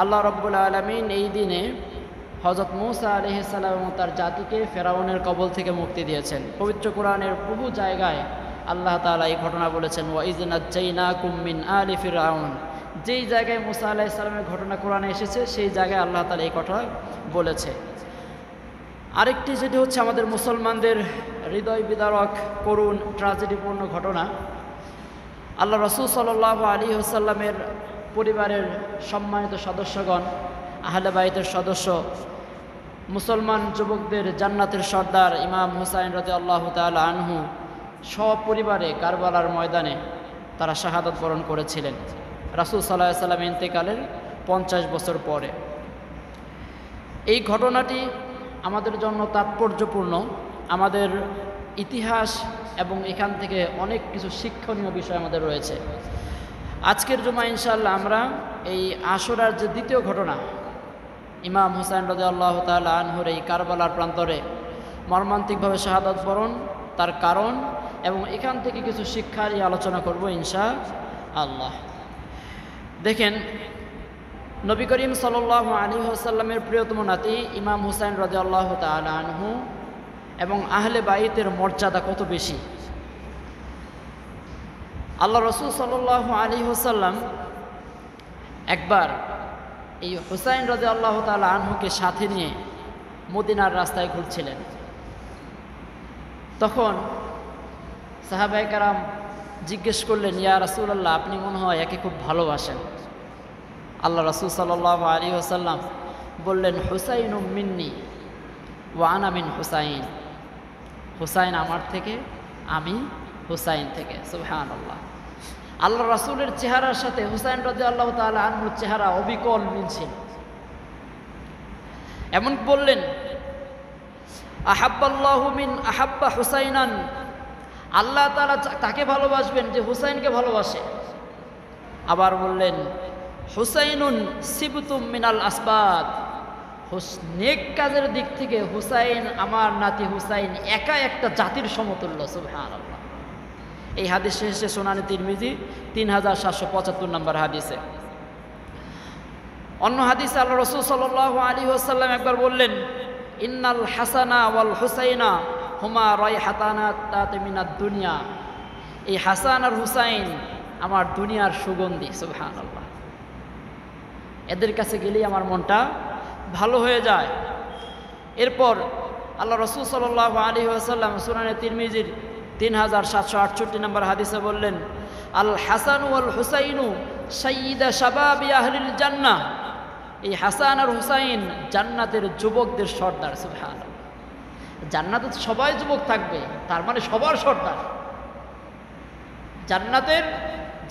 আল্লাহ রাব্বুল আলামিন এই দিনে হযরত মূসা আলাইহিস সালাম ও তার জাতিকে ফেরাউনের কবল থেকে মুক্তি দিয়েছেন। পবিত্র কোরআনের বহু জায়গায় আল্লাহ তাআলা এই ঘটনা বলেছেন, ওয়া ইয নাজ্জাইনাকুম মিন আলি ফিরআউন। যেই জায়গায় মূসা আলাইহিস সালামের ঘটনা কোরআনে এসেছে সেই জায়গায় আল্লাহ তাআলা এই কথা বলেছে। আরেকটি যেটি হচ্ছে আমাদের মুসলমানদের হৃদয় বিদারক করুণ ট্র্যাজেডিপূর্ণ ঘটনা, আল্লাহ রাসূল সাল্লাল্লাহু আলাইহি ওয়াসাল্লামের পরিবারের সম্মানিত সদস্যগণ, আহলে বাইতের সদস্য, মুসলমান যুবকদের জান্নাতের সর্দার ইমাম হুসাইন রাদিয়াল্লাহু তাআলা আনহু সপরিবারে কারবালার ময়দানে তারা শাহাদাত বরণ করেছিলেন রাসূল সাল্লাল্লাহু আলাইহি ওয়াসাল্লাম ইন্তেকালের 50 বছর পরে। এই ঘটনাটি আমাদের জন্য তাৎপর্যপূর্ণ, আমাদের ইতিহাস এবং এখান থেকে অনেক কিছু শিক্ষণীয় বিষয় আমাদের রয়েছে। আজকের জুমা ইনশাআল্লাহ আমরা এই আশুরার যে দ্বিতীয় ঘটনা, ইমাম হুসাইন রাদিয়াল্লাহু তাআলা আনহুর এই কারবালার প্রান্তরে মর্মান্তিকভাবে শাহাদাত বরণ, তার কারণ এবং এখান থেকে কিছু শিক্ষা নিয়ে আলোচনা করব ইনশাআল্লাহ। দেখেন, নবী করিম সাল্লাল্লাহু আলাইহি ওয়াসাল্লামের প্রিয়তম নাতি ইমাম হুসাইন রাদিয়াল্লাহু তাআলা আনহু এবং আহলে বাইতের মর্যাদা কত বেশি। আল্লাহ রাসূল সাল্লাল্লাহু আলাইহি ওয়াসাল্লাম একবার এই হুসাইন রাদিয়াল্লাহু তাআলা আনহুকে সাথে নিয়ে মদিনার রাস্তায় ঘুরছিলেন। তখন সাহাবায়ে কেরাম জিজ্ঞেস করলেন, ইয়া রাসূলুল্লাহ, আপনি মনে হয় একে খুব ভালোবাসেন। আল্লাহ রাসূল সাল্লাল্লাহু আলাইহি ওয়াসাল্লাম বললেন, হুসাইনুম মিন্নি ওয়া আনা মিন হুসাইন। হুসাইন আমার থেকে, আমি হুসাইন থেকে। সুবহানাল্লাহ। আল্লাহ রাসূলের চেহারার সাথে হুসাইন রাদিয়াল্লাহু তাআলা আনহুর চেহারা অবিকল মিল ছিল। এমন বললেন, আহাব্বাল্লাহু মিন আহাব্বা হুসাইনান। আল্লাহ তাআলা তাকে ভালোবাসবেন যে হুসাইনকে ভালোবাসে। আবার বললেন, হুসাইনুন সিবতুম মিনাল আসবাদ। নেক কাজের দিক থেকে হুসাইন, আমার নাতি হুসাইন একা একটা জাতির সমতুল্য। সুবহানাল্লাহ। এই হাদিস শেষে সুনানে তিরমিজি 3775 নম্বর হাদিসে। অন্য হাদিসে আল্লাহ রাসূল সাল্লাল্লাহু আলাইহি ওয়াসাল্লাম একবার বললেন, ইন্নাল হাসানা ওয়াল হুসাইনা হুমা রায়হাতানাত মিনাদ দুনিয়া। এই হাসান আর হুসাইন আমার দুনিয়ার সুগন্ধি। সুবহানাল্লাহ। এদের কাছে গেলেই আমার মনটা ভালো হয়ে যায়। এরপর আল্লাহ রাসূল সাল্লাল্লাহু আলাইহি ওয়াসাল্লাম সুনানে তিরমিজির 3768 নম্বর হাদিসে বললেন, আল হাসান ওয়াল হুসাইনু সাইয়্যিদা শাবাবি আহলিল জান্নাহ। এই হাসান আর হুসাইন জান্নাতের যুবকদের সর্দার। সুবহানাল্লাহ। জান্নাতে সবাই যুবক থাকবে, তার মানে সবার সর্দার। জান্নাতের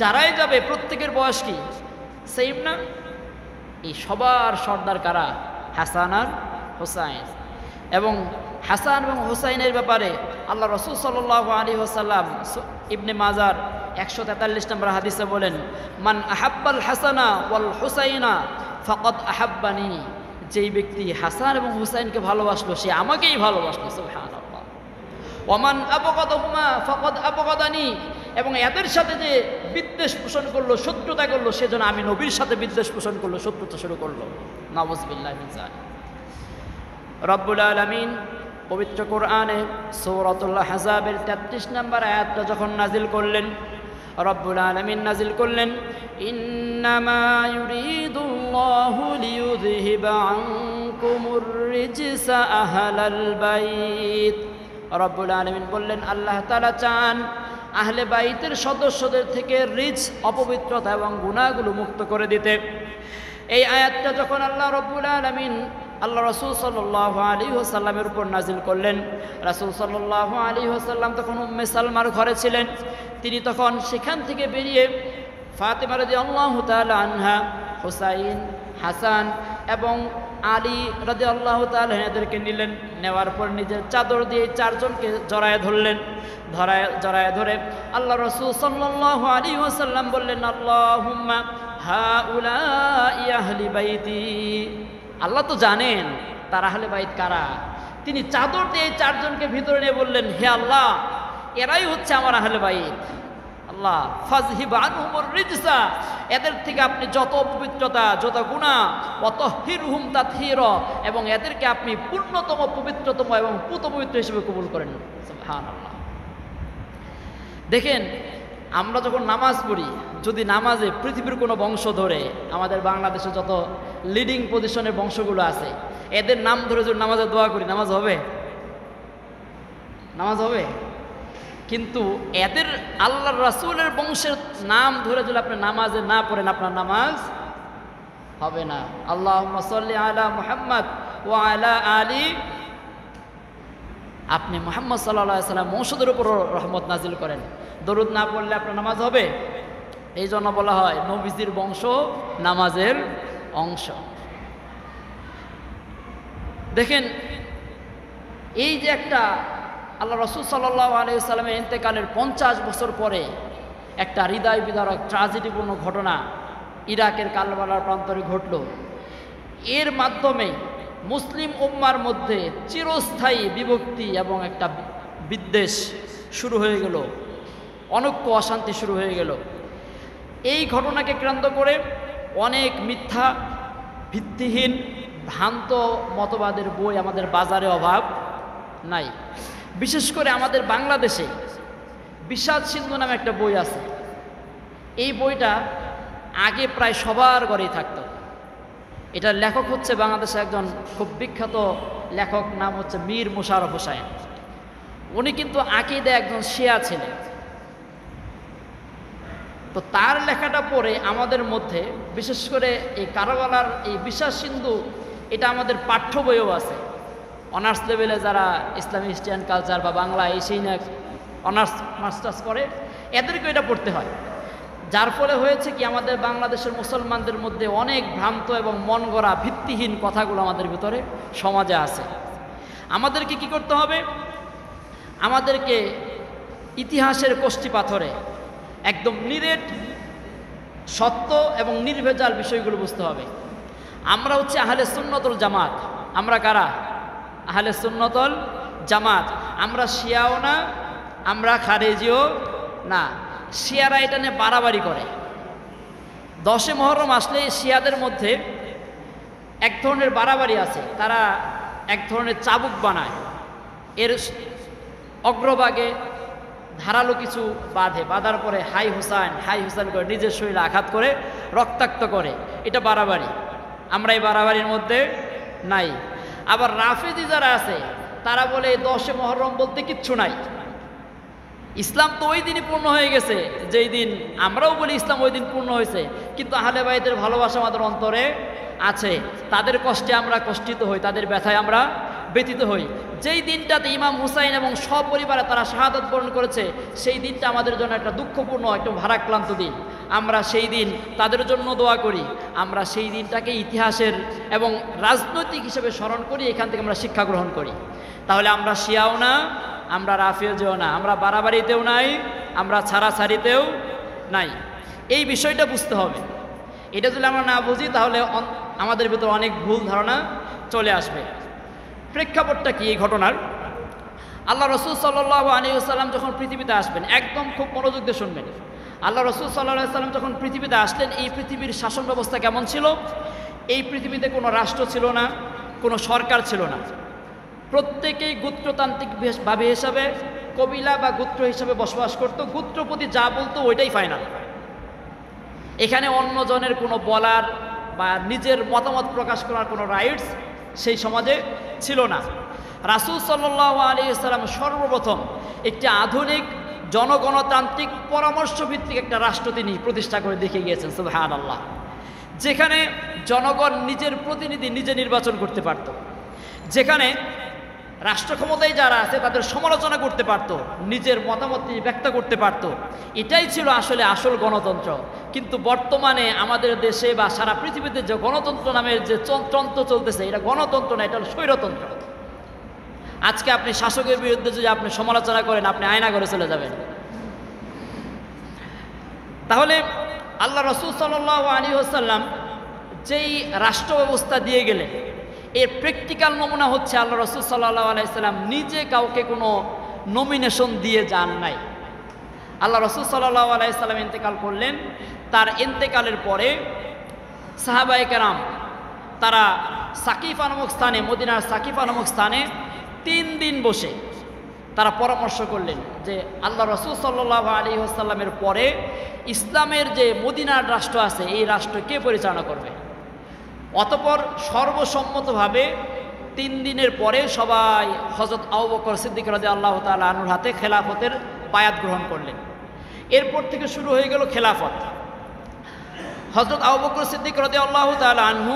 যারাই যাবে প্রত্যেকের বয়স কি সেম না? এই সবার সর্দার কারা? হাসান আর হুসাইন। এবং হাসান এবং হুসাইনের ব্যাপারে আল্লাহ রাসূল সাল্লাল্লাহু আলাইহি ওয়াসাল্লাম ইবনে মাজার 143 নম্বর হাদিসে বলেন, মান আহাব্বাল হাসানা ওয়াল হুসাইনা ফাকাদ আহাব্বানি। যেই ব্যক্তি হাসান এবং হুসাইনকে ভালোবাসলো সে আমাকেই ভালোবাসলো। সুবহানাল্লাহ। ওমান আবগাদাহুমা ফাকাদ আবগাদানি। এবং এদের সাথে যে বিদ্বেষ পোষণ করলো, শত্রুতা করলো, সেজন্য আমি নবীর সাথে বিদ্বেষ পোষণ করলো, শত্রুতা শুরু করলো। নাউযুবিল্লাহি মিন যালিক। রব্বুল আলামিন পবিত্র কোরআনে সূরাতুল আহজাবের 33 নম্বর আয়াতটা যখন নাজিল করলেন, রব্বুল আলামিন নাজিল করলেন, ইন্নামা ইউরিদুল্লাহু লিইউযহিবা আনকুমুর রিজসা আহলাল বাইত। রব্বুল আলামিন বললেন, আল্লাহ তাআলা চান আহলে বাইতের সদস্যদের থেকে রিজস, অপবিত্রতা এবং গুনাহগুলো মুক্ত করে দিতে। এই আয়াতটা যখন আল্লাহ রব্বুল আলামিন আল্লাহ রাসূল সাল্লাল্লাহু আলাইহি ওয়াসাল্লামের উপর নাজিল করলেন, রাসূল সাল্লাল্লাহু আলাইহি ওয়াসাল্লাম তখন উম্মে সালমার ঘরে ছিলেন। তিনি তখন সেখান থেকে বেরিয়ে ফাতেমা রাদিয়াল্লাহু তাআলা আনহা, হুসাইন, হাসান এবং আলী রাদিয়াল্লাহু তাআলা এদেরকে নিলেন। নেওয়ার পর নিজের চাদর দিয়ে চারজনকে জড়ায় ধরলেন। জড়ায় ধরে আল্লাহ রাসূল সাল্লাল্লাহু আলাইহি ওয়াসাল্লাম বললেন, আল্লাহুম্মা হাউলাই আহলি বাইতি। আল্লাহ তো জানেন তার আহলে বাইত কারা। তিনি চাদর দিয়ে চারজনকে ভিতরে নিয়ে বললেন, হে আল্লাহ, এরাই হচ্ছে আমার আহলে বাইত। আল্লাহ ফাযহিব আনহুমুর রিজসা, এদের থেকে আপনি যত পবিত্রতা যত গুনাহ ওয়াতাহহিরহুম তাতহীরা, এবং এদেরকে আপনি পূর্ণতম পবিত্রতম এবং পুত পবিত্র হিসেবে কবুল করেন। সুবহানাল্লাহ। দেখেন আমরা যখন নামাজ পড়ি, যদি নামাজে পৃথিবীর কোনো বংশ ধরে, আমাদের বাংলাদেশে যত লিডিং পজিশনের বংশগুলো আছে এদের নাম ধরে যদি নামাজে দোয়া করি, নামাজ হবে? নামাজ হবে? কিন্তু এদের আল্লাহর রাসূলের বংশের নাম ধরে যদি আপনি নামাজে না পড়েন, আপনার নামাজ হবে না। আল্লাহুম্মা সাল্লি আলা মুহাম্মদ ওয়া আলা আলি, আপনি মুহাম্মদ সাল্লাল্লাহু আলাইহি সাল্লাম বংশধর উপর রহমত নাজিল করেন। দরুদ না পড়লে আপনার নামাজ হবে? এই জন্য বলা হয় নবীজির বংশ নামাজের অংশ। দেখেন এই যে একটা আল্লাহ রাসূল সাল্লাল্লাহু আলাইহি সাল্লামের ইন্তেকালের 50 বছর পরে একটা হৃদয় বিদারক ট্র্যাজেডিপূর্ণ ঘটনা ইরাকের কারবালার প্রান্তরে ঘটল। এর মাধ্যমে মুসলিম উম্মার মধ্যে চিরস্থায়ী বিভক্তি এবং একটা বিদ্বেষ শুরু হয়ে গেল, অনৈক্য অশান্তি শুরু হয়ে গেল। এই ঘটনাকে কেন্দ্র করে অনেক মিথ্যা ভিত্তিহীন ভ্রান্ত মতবাদের বই আমাদের বাজারে অভাব নাই। বিশেষ করে আমাদের বাংলাদেশে বিষাদ সিন্ধু নামে একটা বই আছে। এই বইটা আগে প্রায় সবার ঘরেই থাকতো। এটার লেখক হচ্ছে বাংলাদেশে একজন খুব বিখ্যাত লেখক, নাম হচ্ছে মীর মোশাররফ হোসাইন। উনি কিন্তু আকীদায় একজন শিয়া ছিলেন। তো তার লেখাটা পড়ে আমাদের মধ্যে বিশেষ করে এই কারবালার এই বিষাদ সিন্ধু, এটা আমাদের পাঠ্য বইও আছে। অনার্স লেভেলে যারা ইসলামিক হিস্ট্রি অ্যান্ড কালচার বা বাংলা এই সেই অনার্স মাস্টার্স করে, এদেরকে এটা পড়তে হয়। যার ফলে হয়েছে কি, আমাদের বাংলাদেশের মুসলমানদের মধ্যে অনেক ভ্রান্ত এবং মন গড়া ভিত্তিহীন কথাগুলো আমাদের ভিতরে সমাজে আছে। আমাদেরকে কি করতে হবে? আমাদেরকে ইতিহাসের কষ্টি পাথরে একদম নিরেট সত্য এবং নির্ভেজাল বিষয়গুলো বুঝতে হবে। আমরা হচ্ছে আহলে সুন্নতুল জামাত। আমরা কারা? আহলে সুন্নতুল জামাত। আমরা শিয়াও না, আমরা খারেজিও না। শিয়ারা এটা নিয়ে বাড়াবাড়ি করে। 10 মুহররম আসলে শিয়াদের মধ্যে এক ধরনের বাড়াবাড়ি আছে। তারা এক ধরনের চাবুক বানায়, এর অগ্রভাগে ধারালো কিছু বাঁধার পরে হাই হুসাইন করে নিজের শরীরে আঘাত করে রক্তাক্ত করে। এটা বাড়াবাড়ি। আমরা এই বাড়াবাড়ির মধ্যে নাই। আবার রাফেজি যারা আছে তারা বলে 10 মুহররম বলতে কিচ্ছু নাই, ইসলাম তো ওই দিনই পূর্ণ হয়ে গেছে যেই দিন আমরাও বলি ইসলাম ওই দিন পূর্ণ হয়েছে, কিন্তু আহলে বাইতের ভালোবাসা আমাদের অন্তরে আছে। তাদের কষ্টে আমরা কষ্টিত হই, তাদের ব্যথায় আমরা ব্যথিত হই। যেই দিনটাতে ইমাম হুসাইন এবং সপরিবারে তারা শাহাদাত বরণ করেছে, সেই দিনটা আমাদের জন্য একটা দুঃখপূর্ণ, একটা ভারাক্রান্ত দিন। আমরা সেই দিন তাদের জন্য দোয়া করি। আমরা সেই দিনটাকে ইতিহাসের এবং রাজনৈতিক হিসেবে স্মরণ করি, এখান থেকে আমরা শিক্ষা গ্রহণ করি। তাহলে আমরা শিয়াও না, আমরা রাফেজিও না, আমরা বাড়াবাড়িতেও নাই, আমরা ছাড়াছাড়িতেও নাই। এই বিষয়টা বুঝতে হবে। এটা যদি আমরা না বুঝি তাহলে আমাদের ভিতর অনেক ভুল ধারণা চলে আসবে। প্রেক্ষাপটটা কি এই ঘটনার? আল্লাহ রাসূল সাল্লাল্লাহু আলাইহি ওয়াসাল্লাম যখন পৃথিবীতে আসবেন, একদম খুব মনোযোগ দিয়ে শুনবেন। আল্লাহ রাসূল সাল্লাল্লাহু আলাইহি ওয়াসাল্লাম যখন পৃথিবীতে আসলেন, এই পৃথিবীর শাসন ব্যবস্থা কেমন ছিল? এই পৃথিবীতে কোনো রাষ্ট্র ছিল না, কোনো সরকার ছিল না। প্রত্যেকেই গোত্রতান্ত্রিক ভাবে হিসাবে কবিলা বা গোত্র হিসাবে বসবাস করত। গোত্রপতি যা বলতো ওইটাই ফাইনাল। এখানে অন্যজনের কোনো বলার বা নিজের মতামত প্রকাশ করার কোনো রাইটস সেই সমাজে ছিল না। রাসূল সাল্লাল্লাহু আলাইহি ওয়াসাল্লাম সর্বপ্রথম একটি আধুনিক জনগণতান্ত্রিক পরামর্শভিত্তিক একটা রাষ্ট্র তিনি প্রতিষ্ঠা করে দেখিয়ে গিয়েছেন। সুবহানাল্লাহ। যেখানে জনগণ নিজের প্রতিনিধি নিজে নির্বাচন করতে পারত, যেখানে রাষ্ট্র ক্ষমতায় যারা আছে তাদের সমালোচনা করতে পারত, নিজের মতামত ব্যক্ত করতে পারত। এটাই ছিল আসলে আসল গণতন্ত্র। কিন্তু বর্তমানে আমাদের দেশে বা সারা পৃথিবীতে যে গণতন্ত্র নামের যে তন্ত্র চলতেছে, এটা গণতন্ত্র না, এটা হলো স্বৈরতন্ত্র। আজকে আপনি শাসকের বিরুদ্ধে যদি আপনি সমালোচনা করেন, আপনি আয়না করে চলে যাবেন। তাহলে আল্লাহ রাসূল সাল্লাল্লাহু আলাইহি ওয়াসাল্লাম যেই রাষ্ট্র ব্যবস্থা দিয়ে গেলেন, এর প্র্যাকটিক্যাল নমুনা হচ্ছে আল্লাহ রাসূল সাল্লাল্লাহু আলাইহি ওয়াসাল্লাম নিজে কাউকে কোনো নমিনেশন দিয়ে যান নাই। আল্লাহ রসুল সাল্লাল্লাহু আলাইহি সাল্লাম ইন্তেকাল করলেন। তার ইন্তেকালের পরে সাহাবায়ে কেরাম তারা সাকিফা নামক স্থানে, মদিনার সাকিফা নামক স্থানে 3 দিন বসে তারা পরামর্শ করলেন যে আল্লাহ রসুল সাল্লাল্লাহু আলাইহি ওয়াসাল্লামের পরে ইসলামের যে মদিনার রাষ্ট্র আছে এই রাষ্ট্র কে পরিচালনা করবে। অতঃপর সর্বসম্মতভাবে 3 দিনের পরে সবাই হযরত আবু বকর সিদ্দিক রাদিয়াল্লাহু তাআলা আনহুর হাতে খেলাফতের বায়াত গ্রহণ করলেন। এরপর থেকে শুরু হয়ে গেল খেলাফত। হযরত আবু বকর সিদ্দিক রাদিয়াল্লাহু তাআলা আনহু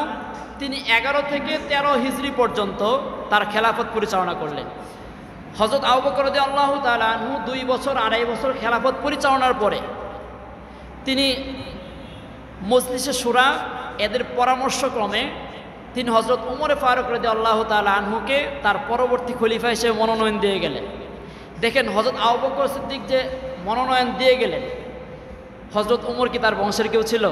তিনি 11 থেকে 13 হিজরি পর্যন্ত তার খেলাফত পরিচালনা করলেন। হযরত আবু বকর রাদিয়াল্লাহু তাআলা আনহু 2 বছর 2.5 বছর খেলাফত পরিচালনার পরে তিনি মজলিসে শুরা এদের পরামর্শক্রমে তিনি হযরত উমর ফারুক রাদিয়াল্লাহু তাআলা আনহুকে তার পরবর্তী খলিফা হিসেবে মনোনয়ন দিয়ে গেলেন। দেখেন হযরত আবু বকর সিদ্দিক যে মনোনয়ন দিয়ে গেলেন, হযরত উমর কি তার বংশের কেউ ছিল?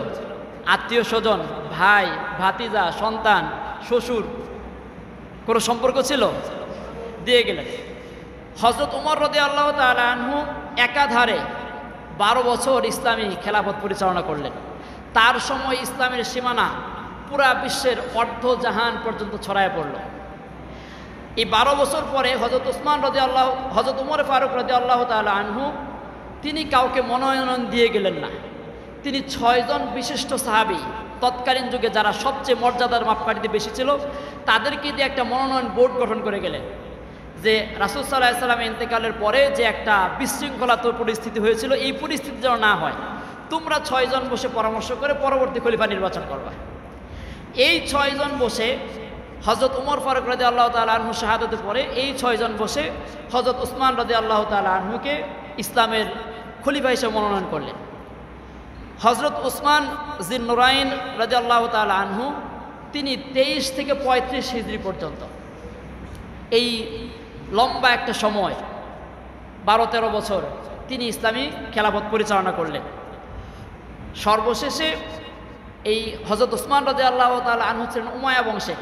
আত্মীয় স্বজন, ভাই, ভাতিজা, সন্তান, শ্বশুর কোনো সম্পর্ক ছিল? দিয়ে গেলেন। হযরত উমর রাদিয়াল্লাহু তাআলা আনহু একাধারে 12 বছর ইসলামী খেলাফত পরিচালনা করলেন। তার সময় ইসলামের সীমানা পুরা বিশ্বের অর্ধজাহান পর্যন্ত ছড়ায় পড়ল। এই 12 বছর পরে হযরত উমর ফারুক রাদিয়াল্লাহু তাআলা আনহু তিনি কাউকে মনোনয়ন দিয়ে গেলেন না। তিনি 6 জন বিশিষ্ট সাহাবী, তৎকালীন যুগে যারা সবচেয়ে মর্যাদার মাপকাঠিতে বেশি ছিল, তাদেরকে দিয়ে একটা মনোনয়ন বোর্ড গঠন করে গেলেন যে রাসূল সাল্লাল্লাহু আলাইহি ওয়াসাল্লামের ইন্তেকালের পরে যে একটা বিশৃঙ্খলাতুর পরিস্থিতি হয়েছিল এই পরিস্থিতি যেন না হয়, তোমরা 6 জন বসে পরামর্শ করে পরবর্তী খলিফা নির্বাচন করবা। এই 6 জন বসে হযরত উমর ফারুক রাদিয়াল্লাহু তাআলা আনহু শাহাদাতের পরে এই 6 জন বসে হযরত উসমান রাদিয়াল্লাহু তাআলা আনহুকে ইসলামের খলিফা হিসেবে মনোনয়ন করলেন। হযরত উসমান জিন্নুরাইন রাদিয়াল্লাহু তাআলা আনহু তিনি 23 থেকে 35 হিজরি পর্যন্ত এই লম্বা একটা সময় 12-13 বছর তিনি ইসলামী খেলাফত পরিচালনা করলেন। সর্বশেষে এই হযরত উসমান রাদিয়াল্লাহু তাআলা আনহু ছিলেন উমাইয়া বংশে।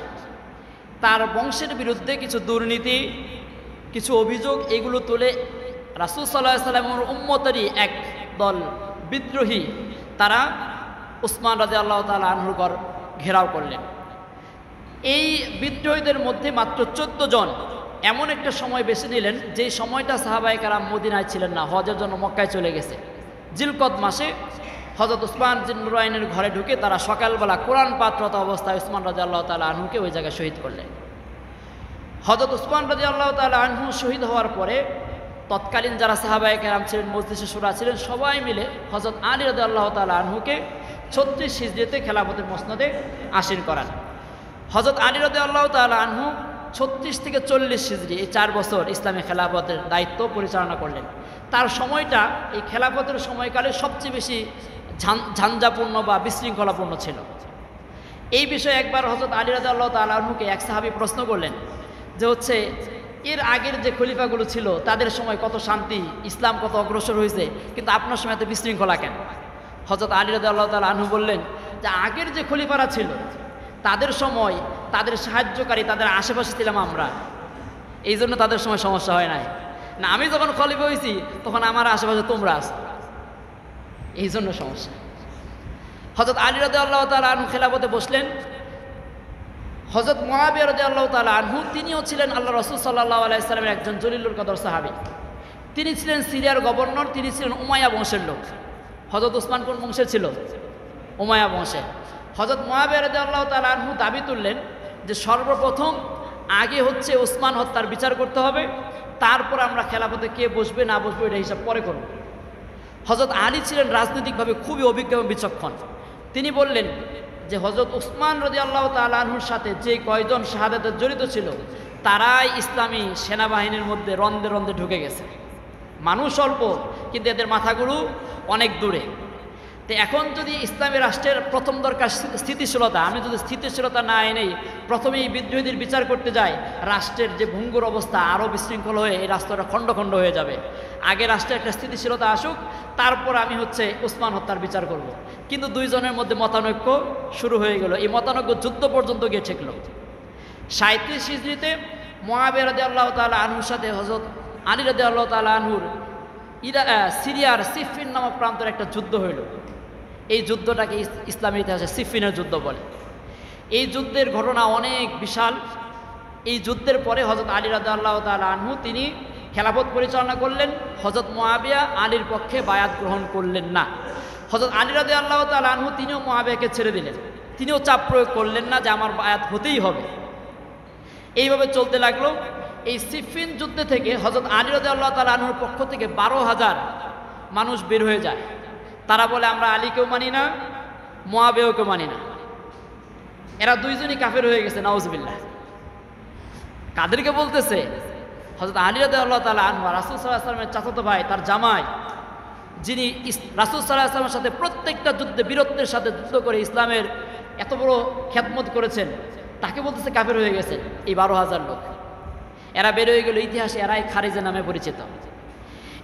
তার বংশের বিরুদ্ধে কিছু দুর্নীতি, কিছু অভিযোগ এগুলো তুলে রাসূল সাল্লাল্লাহু আলাইহি ওয়াসাল্লামের উম্মতেরই এক দল বিদ্রোহী তারা উসমান রাদিয়াল্লাহু তাআলা আনহুর ঘর ঘেরাও করলেন। এই বিদ্রোহীদের মধ্যে মাত্র 14 জন এমন একটা সময় বেছে নিলেন যেই সময়টা সাহাবায়ে কেরাম মদিনায় ছিলেন না, হজের জন্য মক্কায় চলে গেছে। জিলকদ মাসে হযরত উসমান জিন্নুরাইনের ঘরে ঢুকে তারা সকালবেলা কোরআন পাঠরত অবস্থায় উসমান রাদিয়াল্লাহু তাআলা আনহুকে ওই জায়গায় শহীদ করলেন। হযরত উসমান রাদিয়াল্লাহু তাআলা আনহু শহীদ হওয়ার পরে তৎকালীন যারা সাহাবায়ে কেরাম ছিলেন, মজলিসে শুরা ছিলেন, সবাই মিলে হযরত আলী রাদিয়াল্লাহু তাআলা আনহুকে 36 হিজরিতে খেলাফতের মসনদে আসীন করান। হযরত আলী রাদিয়াল্লাহু তাআলা আনহু 36 থেকে 40 হিজরি এই 4 বছর ইসলামী খেলাফতের দায়িত্ব পরিচালনা করলেন। তার সময়টা এই খেলাফতের সময়কালে সবচেয়ে বেশি ঝাঞ্ঝাপূর্ণ বা বিশৃঙ্খলাপূর্ণ ছিল। এই বিষয়ে একবার হযরত আলী রাদিয়াল্লাহু তাআলা আনহুকে এক সাহাবী প্রশ্ন করলেন যে হচ্ছে এর আগের যে খলিফাগুলো ছিল তাদের সময় কত শান্তি, ইসলাম কত অগ্রসর হয়েছে, কিন্তু আপনার সময় এত বিশৃঙ্খলা কেন? হযরত আলী রাদিয়াল্লাহু তাআলা আনহু বললেন যে আগের যে খলিফারা ছিল তাদের সময় তাদের সাহায্যকারী, তাদের আশেপাশে ছিলাম আমরা, এই জন্য তাদের সময় সমস্যা হয় নাই। না, আমি যখন খলিফা হয়েছি তখন আমার আশেপাশে তোমরা আছো, এই জন্য সমস্যা। হযরত আলী রাদিয়াল্লাহু তাআলা আনহু খেলাফতে বসলেন। হযরত মুআবিয়া রাদিয়াল্লাহু তাআলা আনহু তিনিও ছিলেন আল্লাহ রাসূল সাল্লাল্লাহু আলাইহি সাল্লামের একজন জলিলুল কদর সাহাবী। তিনি ছিলেন সিরিয়ার গভর্নর, তিনি ছিলেন উমাইয়া বংশের লোক। হযরত উসমান কোন বংশের ছিল? উমাইয়া বংশের। হযরত মুআবিয়া রাদিয়াল্লাহু তাআলা আনহু দাবি তুললেন যে সর্বপ্রথম আগে হচ্ছে উসমান হত্যার বিচার করতে হবে, তারপর আমরা খেলাফতে কে বসবে না বসবে এটা হিসাব পরে করব। হযরত আলী ছিলেন রাজনৈতিকভাবে খুবই অভিজ্ঞ এবং বিচক্ষণ। তিনি বললেন যে হযরত উসমান রাদিয়াল্লাহু তাআলা আনহুর সাথে যে কয়জন শাহাদাতে জড়িত ছিল তারাই ইসলামী সেনাবাহিনীর মধ্যে রন্ধে রন্ধে ঢুকে গেছে। মানুষ অল্প কিন্তু এদের মাথাগুলো অনেক দূরে। তো এখন যদি ইসলামী রাষ্ট্রের প্রথম দরকার স্থিতিশীলতা, আমি যদি স্থিতিশীলতা না এনেই প্রথমেই বিদ্রোহীদের বিচার করতে যাই, রাষ্ট্রের যে ভঙ্গুর অবস্থা আরও বিশৃঙ্খল হয়ে এই রাষ্ট্রটা খণ্ড খণ্ড হয়ে যাবে। আগে রাষ্ট্রে একটা স্থিতিশীলতা আসুক, তারপর আমি হচ্ছে উসমান হত্যার বিচার করব। কিন্তু দুইজনের মধ্যে মতানৈক্য শুরু হয়ে গেল। এই মতানৈক্য যুদ্ধ পর্যন্ত গিয়ে ঠেকল। 37 হিজরিতে মুআবিয়া রাদিয়াল্লাহু তাআলা আনহুর সাথে হযরত আলী রাদিয়াল্লাহু তাআলা আনহুর সিরিয়ার সিফিন নামক প্রান্তের একটা যুদ্ধ হইল। এই যুদ্ধটাকে ইসলামী ইতিহাসে সিফিনের যুদ্ধ বলে। এই যুদ্ধের ঘটনা অনেক বিশাল। এই যুদ্ধের পরে হযরত আলী রাদিয়াল্লাহু তাআলা আনহু তিনি খেলাফত পরিচালনা করলেন। হযরত মুআবিয়া আলীর পক্ষে বায়াত গ্রহণ করলেন না। হযরত আলী রাদিয়াল্লাহু তাআলা আনহু তিনিও মুআবিয়াকে ছেড়ে দিলেন। তিনিও চাপ প্রয়োগ করলেন না যে আমার বায়াত হতেই হবে। এইভাবে চলতে লাগলো। এই সিফিন যুদ্ধে থেকে হযরত আলী রাদিয়াল্লাহু তাআলা আনহুর পক্ষ থেকে 12,000 মানুষ বের হয়ে যায়। তারা বলে আমরা আলীকেও মানি না, মুআবিয়াকেও মানি না। এরা দুইজনই কাফের হয়ে গেছে, নাউজুবিল্লাহ। কাদেরকে বলতেছে? হযরত আলী রাদিয়াল্লাহু তাআলা আনহু রাসূল সাল্লাল্লাহু আলাইহি ওয়াসাল্লামের চাচাতো ভাই, তার জামাই, যিনি রাসূল সাল্লাল্লাহু আলাইহি ওয়াসাল্লামের সাথে প্রত্যেকটা যুদ্ধে বীরত্বের সাথে যুদ্ধ করে ইসলামের এত বড় খেদমত করেছেন, তাকে বলতেছে কাফের হয়ে গেছে এই 12,000 লোক। এরা বের হয়ে গেল, ইতিহাসে এরাই খারিজি নামে পরিচিত।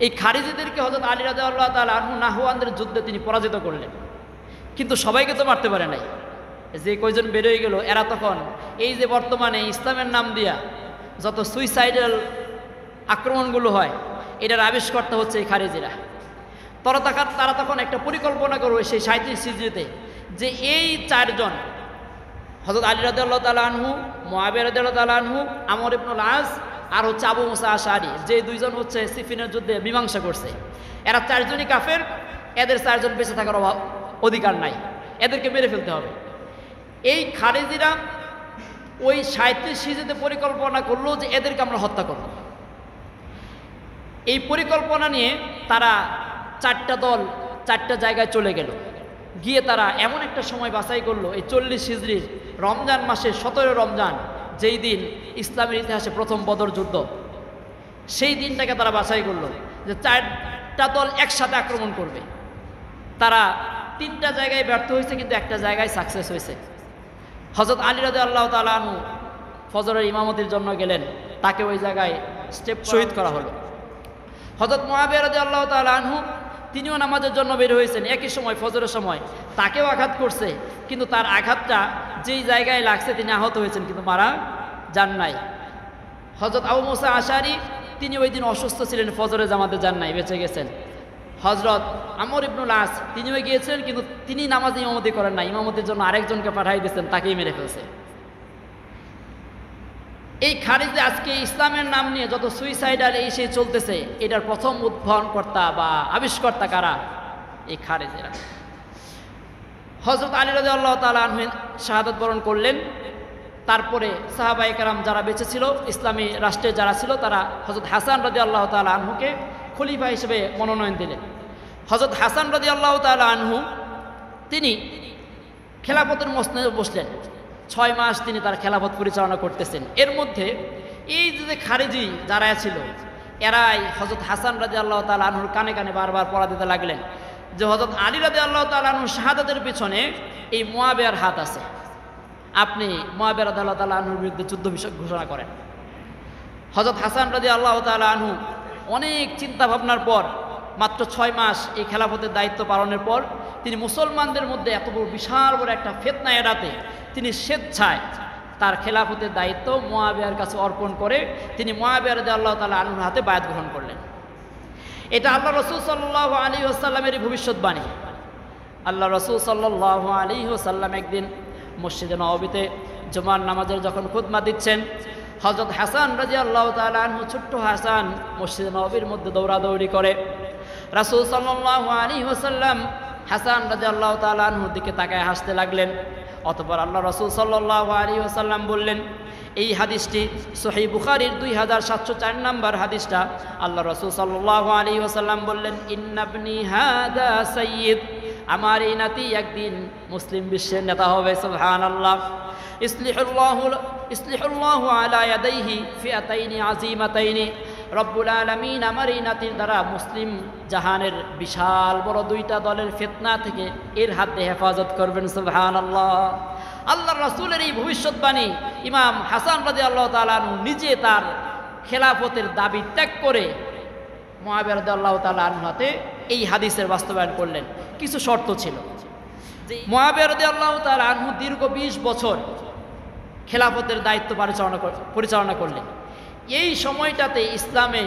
এই খারিজিদেরকে হযরত আলী রাদিয়াল্লাহু তাআলা আনহু নাহওয়ানদের যুদ্ধে তিনি পরাজিত করলেন। কিন্তু সবাইকে তো মারতে পারে নাই। যে কয়জন বের হয়ে গেল এরা তখন এই যে বর্তমানে ইসলামের নাম দিয়া যত সুইসাইডাল আক্রমণগুলো হয়, এটার আবিষ্কর্তা হচ্ছে এই খারিজিরা। তারা তখন একটা পরিকল্পনা করবে সেই 37 হিজরিতে যে এই 4 জন হযরত আলী রাদিয়াল্লাহু তাআলা আনহু, মুআবিয়া রাদিয়াল্লাহু তাআলা আনহু, আমর ইবনুল আস আর হচ্ছে আবু মুসা আশআরী, যে দুইজন হচ্ছে সিফিনের যুদ্ধে মীমাংসা করছে, এরা 4 জনই কাফের। এদের 4 জন বেঁচে থাকার অধিকার নাই, এদেরকে মেরে ফেলতে হবে। এই খারিজিরা ওই 37 হিজরিতে পরিকল্পনা করলো যে এদেরকে আমরা হত্যা করব। এই পরিকল্পনা নিয়ে তারা 4টা দল 4টা জায়গায় চলে গেল। গিয়ে তারা এমন একটা সময় বাছাই করলো, এই 40 হিজরির রমজান মাসের 17 রমজান, যেই দিন ইসলামের ইতিহাসে প্রথম বদর যুদ্ধ, সেই দিনটাকে তারা বাছাই করলো যে 4টা দল একসাথে আক্রমণ করবে। তারা 3টা জায়গায় ব্যর্থ হয়েছে, কিন্তু একটা জায়গায় সাকসেস হয়েছে। হযরত আলী রাদিয়াল্লাহু তাআলা আনহু ফজরের ইমামতির জন্য গেলেন, তাকে ওই জায়গায় শহীদ করা হলো। হযরত মুআবিয়া রাদিয়াল্লাহু তাআলা আনহু তিনিও নামাজের জন্য বের হয়েছেন একই সময়, ফজরের সময়। তাকেও আঘাত করছে, কিন্তু তার আঘাতটা যেই জায়গায় লাগছে তিনি আহত হয়েছেন, কিন্তু মারা যান নাই। হযরত আবু মুসা আশআরী তিনি ওই দিন অসুস্থ ছিলেন, ফজরের জামাতে যান নাই, বেঁচে গেছেন। হযরত আমর ইবনুল আস তিনিও গিয়েছিলেন, কিন্তু তিনি নামাজে ইমামতি করেন না, ইমামতির জন্য আরেকজনকে পাঠাই দিয়েছেন, তাকেই মেরে ফেলছে। এই খারিজি আজকে ইসলামের নাম নিয়ে যত সুইসাইডাল এই সেই চলতেছে, এটার প্রথম উদ্ভাবনকর্তা বা আবিষ্কর্তা কারা? এই খারিজিরা। হযরত আলী রাদিয়াল্লাহু তাআলা আনহু শাহাদাত বরণ করলেন। তারপরে সাহাবায়ে কেরাম যারা বেঁচে ছিল, ইসলামী রাষ্ট্রে যারা ছিল, তারা হযরত হাসান রাদিয়াল্লাহু তাআলা আনহুকে খলিফা হিসেবে মনোনয়ন দিলেন। হযরত হাসান রাদিয়াল্লাহু তাআলা আনহু তিনি খেলাফতের মসনদে বসলেন। 6 মাস তিনি তার খেলাফত পরিচালনা করতেছেন। এর মধ্যে এই যে খারিজি যারা ছিল, এরাই হযরত হাসান রাদিয়াল্লাহু তাআলা আনহুর কানে কানে বারবার পড়া দিতে লাগলেন যে হযরত আলী রাদিয়াল্লাহু তাআলা আনহুর শাহাদাতের পিছনে এই মুআবিয়ার হাত আছে, আপনি মুআবিয়া রাদিয়াল্লাহু তাআলা আনহুর বিরুদ্ধে যুদ্ধ ঘোষণা করেন। হযরত হাসান রাদিয়াল্লাহু তাআলা আনহু অনেক চিন্তা ভাবনার পর, মাত্র 6 মাস এই খেলাফতের দায়িত্ব পালনের পর, তিনি মুসলমানদের মধ্যে এত বড় বিশাল বড় একটা ফিতনা এড়াতে তিনি স্বেচ্ছায় তার খেলাফতের দায়িত্ব মুআবিয়ার কাছে অর্পণ করে তিনি মুআবিয়া রাদিয়াল্লাহু তাআলা আনহুর হাতে বায়াত গ্রহণ করলেন। এটা আল্লাহ রাসূল সাল্লাল্লাহু আলাইহি ওয়াসাল্লামের ভবিষ্যৎবাণী। আল্লাহ রাসূল সাল্লাল্লাহু আলাইহি ওয়াসাল্লাম একদিন মসজিদে নববীতে জুমার নামাজের যখন খুতবা দিচ্ছেন, হযরত হাসান রাদিয়াল্লাহু তাআলা আনহু, ছোট্ট হাসান, মসজিদে নববীর মধ্যে দৌড়াদৌড়ি করে। রাসূল সাল্লাল্লাহু আলাইহি ওয়াসাল্লাম হাসান রাদিয়াল্লাহু তাআলা আনহুর দিকে তাকায় হাসতে লাগলেন। অতঃপর আল্লাহ রাসূল সাল্লাল্লাহু আলাইহি ওয়াসাল্লাম বললেন, এই হাদিসটি সহিহ বুখারীর 2704 নম্বর হাদিসটা, আল্লাহ রাসূল সাল্লাল্লাহু আলাইহি ওয়াসাল্লাম বললেন, ইন্নাবনি হাদা সাইয়্যিদ, আমার এই নাতি একদিন মুসলিম বিশ্বের নেতা হবে। সুবহানাল্লাহ। ইসলিহুল্লাহু আলা ইয়াদাইহি ফিআতাইনি আযীমাতাইনি, রব্বুল আলামিন আমার এই নাতির দ্বারা মুসলিম জাহানের বিশাল বড় 2টা দলের ফিতনা থেকে এর হাতে হেফাজত করবেন। সুবহানাল্লাহ। আল্লাহর রাসূলের এই ভবিষ্যৎবাণী ইমাম হাসান রাদিয়াল্লাহু তাআলা আনহু নিজে তার খেলাফতের দাবি ত্যাগ করে মুআবিয়া রাদিয়াল্লাহু তাআলা আনহুর হাতে এই হাদিসের বাস্তবায়ন করলেন। কিছু শর্ত ছিল। মুআবিয়া রাদিয়াল্লাহু তাআলা আনহু দীর্ঘ 20 বছর খেলাফতের দায়িত্ব পরিচালনা করলেন। এই সময়টাতে ইসলামে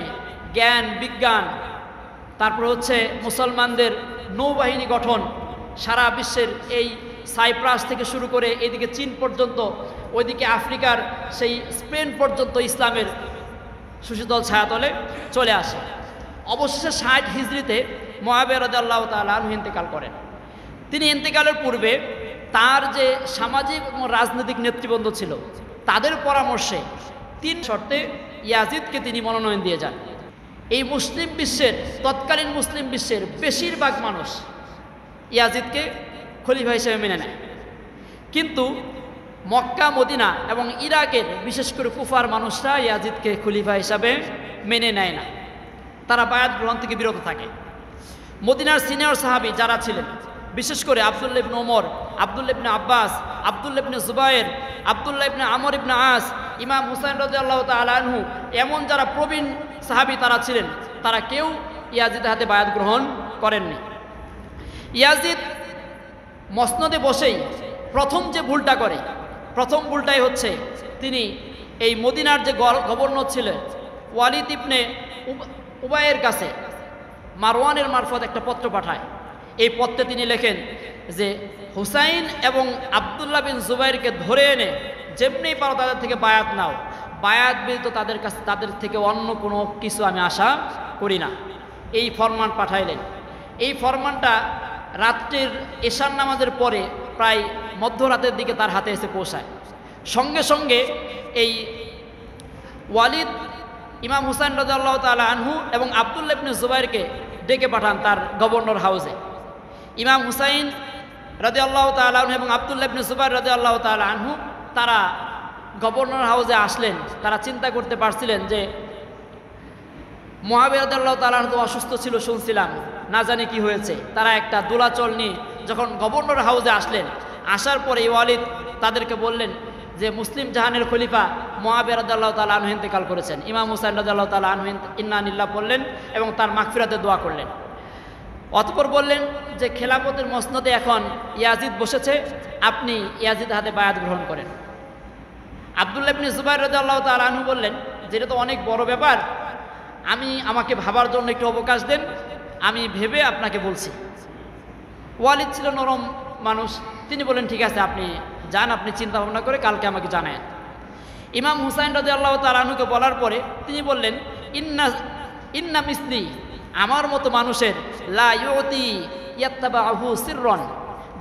জ্ঞান বিজ্ঞান তারপর হচ্ছে মুসলমানদের নৌবাহিনী গঠন, সারা বিশ্বের এই সাইপ্রাস থেকে শুরু করে এদিকে চীন পর্যন্ত, ওইদিকে আফ্রিকার সেই স্পেন পর্যন্ত ইসলামের সুশীতল ছায়াতলে চলে আসে। অবশেষে 60 হিজরিতে মুআবিয়া রাদিয়াল্লাহু তাআলা আনহু ইন্তেকাল করেন। তিনি ইন্তেকালের পূর্বে তার যে সামাজিক এবং রাজনৈতিক নেতৃবৃন্দ ছিল তাদের পরামর্শে 3 শর্তে ইয়াজিদকে তিনি মনোনয়ন দিয়ে যান। এই মুসলিম বিশ্বের, তৎকালীন মুসলিম বিশ্বের বেশিরভাগ মানুষ ইয়াজিদকে খলিফা হিসেবে মেনে নেয়, কিন্তু মক্কা, মদিনা এবং ইরাকের বিশেষ করে কুফার মানুষরা ইয়াজিদকে খলিফা হিসাবে মেনে নেয় না, তারা বায়াত গ্রহণ থেকে বিরত থাকে। মদিনার সিনিয়র সাহাবী যারা ছিলেন, বিশেষ করে আব্দুল্লাহ ইবনে ওমর, আব্দুল্লাহ ইবনে আব্বাস, আব্দুল্লাহ ইবনে জুবায়ের, আব্দুল্লাহ ইবনে আমর ইবনে আস, ইমাম হুসাইন রাদিয়াল্লাহু তাআলা আনহু, এমন যারা প্রবীণ সাহাবী তারা ছিলেন, তারা কেউ ইয়াজিদের হাতে বায়াত গ্রহণ করেননি। ইয়াজিদ মসনদে বসেই প্রথম যে ভুলটা করে, প্রথম ভুলটাই হচ্ছে তিনি এই মদিনার যে গভর্নর ছিলেন ওয়ালিদ ইবনে উবাইয়ের কাছে মারওয়ানের মারফত একটা পত্র পাঠায়। এই পত্রে তিনি লেখেন যে হুসাইন এবং আব্দুল্লাহ বিন জুবাইরকে ধরে এনে যেমনি পারো তাদের থেকে বায়াত নাও, বায়াত ব্যতীত তাদের থেকে অন্য কোনো কিছু আমি আশা করি না। এই ফরমান পাঠাইলেন। এই ফরমানটা রাত্রির এশার নামাজের পরে প্রায় মধ্যরাতের দিকে তার হাতে এসে পৌঁছায়। সঙ্গে সঙ্গে এই ওয়ালিদ ইমাম হুসাইন রাদিয়াল্লাহু তাআলা আনহু এবং আব্দুল্লাহ ইবনে জুবাইরকে ডেকে পাঠান তার গভর্নর হাউসে। ইমাম হুসাইন রাদিয়াল্লাহু তাআলা আনহু এবং আব্দুল্লাহ ইবনে জুবাইর রাদিয়াল্লাহু তাআলা আনহু তারা গভর্নর হাউসে আসলেন। তারা চিন্তা করতে পারছিলেন যে মুআবিয়া রাদিয়াল্লাহু তাআলা আনহু অসুস্থ ছিল শুনছিলাম, না জানি কি হয়েছে। তারা একটা দোলাচল নিয়ে যখন গভর্নর হাউসে আসলেন, আসার পরে ওয়ালিদ তাদেরকে বললেন যে মুসলিম জাহানের খলিফা মুআবিয়া রাদিয়াল্লাহু তাআলা আনহু ইন্তেকাল করেছেন। ইমাম হুসাইন রাদিয়াল্লাহু তাআলা আনহু ইন্না লিল্লাহি বললেন এবং তার মাগফিরাতের দোয়া করলেন। অতঃপর বললেন যে খেলাফতের মসনদে এখন ইয়াজিদ বসেছে, আপনি ইয়াজিদের হাতে বায়াত গ্রহণ করেন। আব্দুল্লাহ ইবনে জুবাইর রাদিয়াল্লাহু তাআলা আনহু বললেন যে এটা তো অনেক বড় ব্যাপার, আমাকে ভাবার জন্য একটু অবকাশ দেন, আমি ভেবে আপনাকে বলছি। ওয়ালিদ ছিল নরম মানুষ, তিনি বলেন ঠিক আছে আপনি যান, আপনি চিন্তা ভাবনা করে কালকে আমাকে জানায়েন। ইমাম হুসাইন রাদিয়াল্লাহু তাআলা আনহুকে বলার পরে তিনি বললেন ইন্না মিসলি, আমার মতো মানুষের লা ইউতি ইয়াত্তাবাহু সিররান,